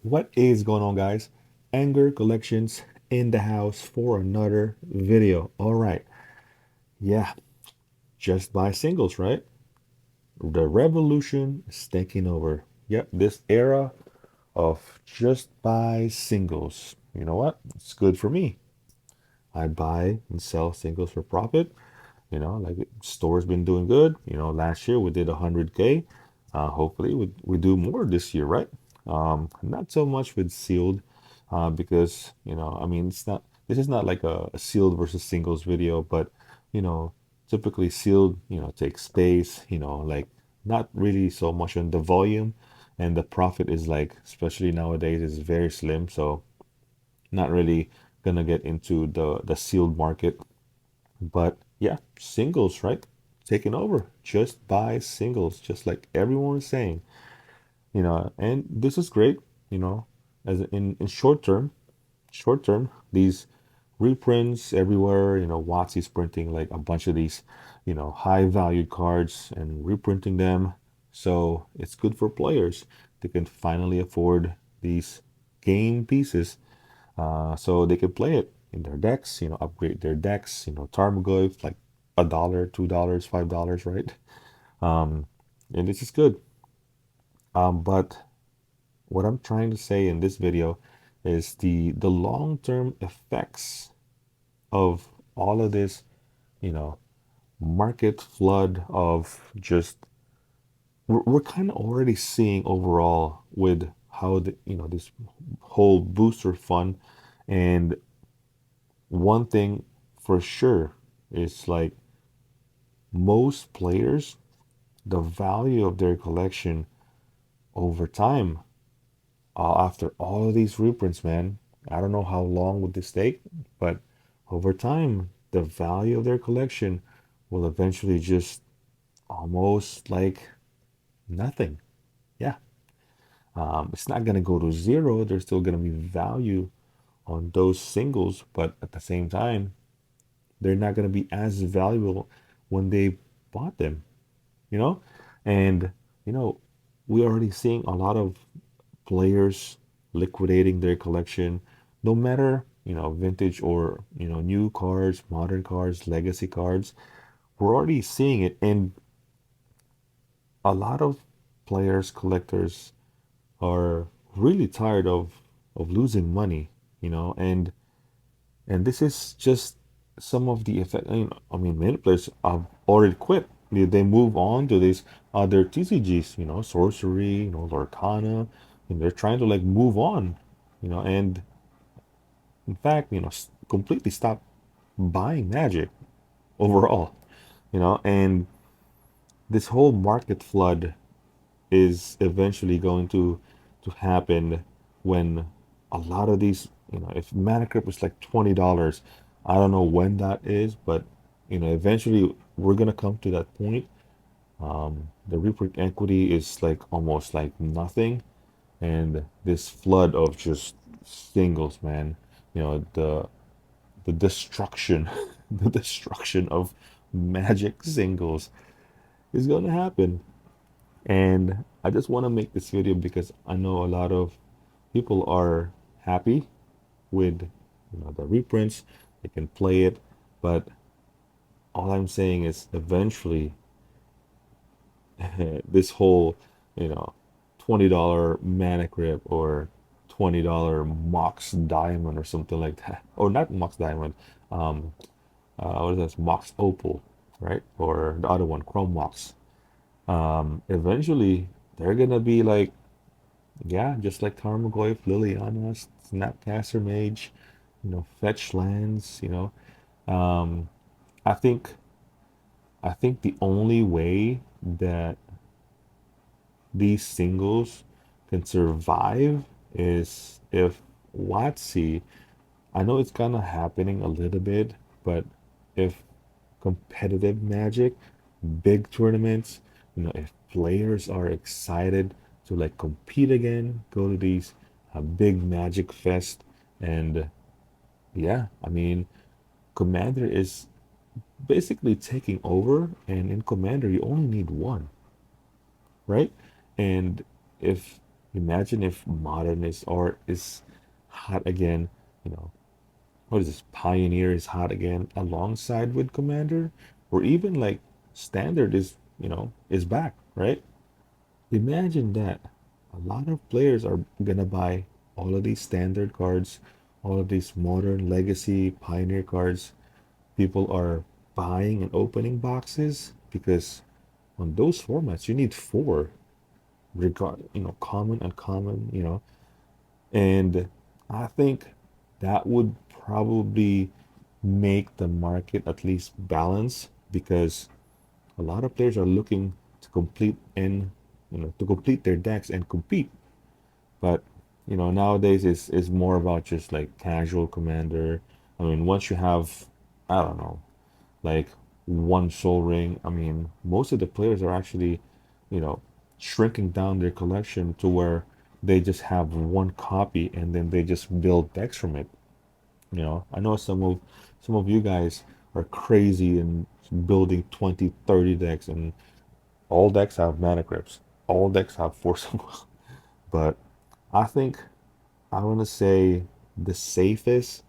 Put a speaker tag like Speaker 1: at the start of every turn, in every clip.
Speaker 1: What is going on, guys? Anger Collections in the house for another video. All right. Yeah, just buy singles, right? The revolution is taking over. Yep, this era of just buy singles. You know what? It's good for me. I buy and sell singles for profit. Like store's been doing good. Last year we did 100K. Hopefully we do more this year, right? Not so much with sealed, because I mean, it's not. This is not like a sealed versus singles video, but you know, typically sealed, takes space. Like not really so much on the volume, and the profit is like, especially nowadays, is very slim. So not really gonna get into the sealed market, but yeah, singles, right? Taking over. Just buy singles, just like everyone is saying. And this is great, you know, as in short term, these reprints everywhere, Watsy's printing like a bunch of these, high valued cards and reprinting them. So it's good for players. They can finally afford these game pieces, so they can play it in their decks, upgrade their decks, Tarmogoyf, like $1, $2, $5, right? Um, and this is good. But what I'm trying to say in this video is the long-term effects of all of this, you know, market flood of just we're kind of already seeing overall with how this whole booster fund. And one thing for sure is like most players, the value of their collection over time, after all of these reprints, man, I don't know how long would this take, but over time, the value of their collection will eventually just almost like nothing. Yeah. It's not going to go to zero. There's still going to be value on those singles, but at the same time, they're not going to be as valuable when they bought them, you know? And, you know, we're already seeing a lot of players liquidating their collection, no matter, vintage or, new cards, modern cards, legacy cards. We're already seeing it. And a lot of players, collectors are really tired of losing money, and this is just some of the effect. I mean, many players have already quit. They move on to these other TCGs, sorcery, Lorcana, and they're trying to like move on, and in fact, completely stop buying Magic overall, and this whole market flood is eventually going to happen when a lot of these, if Mana Crypt is like $20, I don't know when that is, but eventually we're gonna come to that point. The reprint equity is like almost like nothing, and this flood of just singles, man, the destruction, the destruction of Magic singles is gonna happen. And I just want to make this video because I know a lot of people are happy with the reprints. They can play it, but all I'm saying is eventually this whole, you know, $20 Mana Grip or $20 Mox Diamond or something like that, or not Mox Diamond, um, what is this? Mox Opal, right? Or the other one, Chrome Mox. Eventually they're gonna be like, yeah, just like Tarmogoyf, Liliana, Snapcaster Mage, fetch lands, Um, I think the only way that these singles can survive is if WotC, I know it's kind of happening a little bit, but if competitive Magic, big tournaments, if players are excited to like compete again, go to these big Magic Fest, and yeah, I mean, Commander is basically taking over, and in Commander, you only need one, right? And if Imagine if modernist art is hot again, you know, what is this? Pioneer is hot again alongside with Commander, or even like Standard is, is back, right? Imagine that. A lot of players are gonna buy all of these Standard cards, all of these modern Legacy Pioneer cards. People are buying and opening boxes because on those formats you need four regard, common, uncommon, and I think that would probably make the market at least balance because a lot of players are looking to complete and to complete their decks and compete. But nowadays is more about just like casual commander. I mean, once you have, I don't know, like one soul ring, I mean, most of the players are actually, you know, shrinking down their collection to where they just have one copy and then they just build decks from it. I know some of you guys are crazy in building 20, 30 decks, and all decks have mana crypts. All decks have force of will. But I think I want to say the safest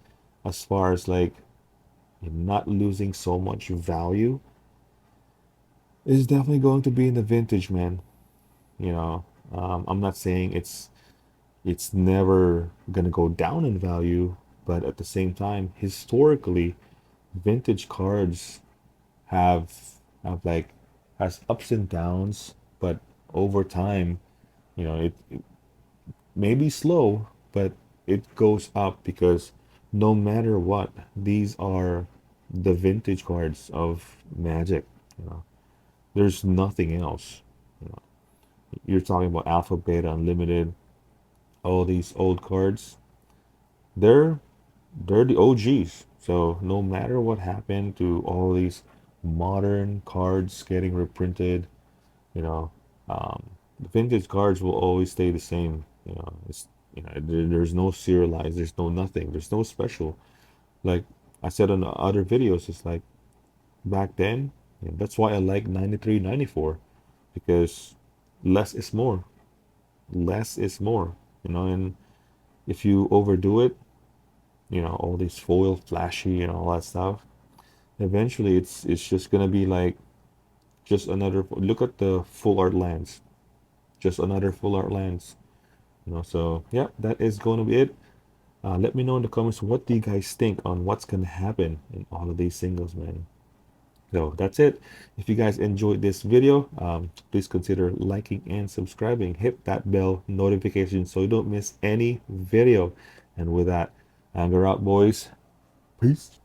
Speaker 1: as far as like not losing so much value is definitely going to be in the vintage, man. You know, I'm not saying it's never gonna go down in value, but at the same time, historically, vintage cards have have like has ups and downs, but over time, it may be slow, but it goes up because no matter what, these are the vintage cards of Magic. You know, there's nothing else. You know, you're talking about Alpha, Beta, Unlimited, all these old cards. They're they're the OGs. So no matter what happened to all these modern cards getting reprinted, you know, the vintage cards will always stay the same. There's no serialized, there's no nothing, there's no special. Like I said on the other videos, it's like back then, that's why I like 93, 94 because less is more. Less is more, and if you overdo it, all these foil flashy and all that stuff, eventually it's just gonna be like just another look at the full art lands, just another full art lands. So yeah, that is going to be it. Let me know in the comments what do you guys think on what's going to happen in all of these singles, man. So that's it. If you guys enjoyed this video, please consider liking and subscribing. Hit that bell notification so you don't miss any video. And with that, anger out, boys. Peace.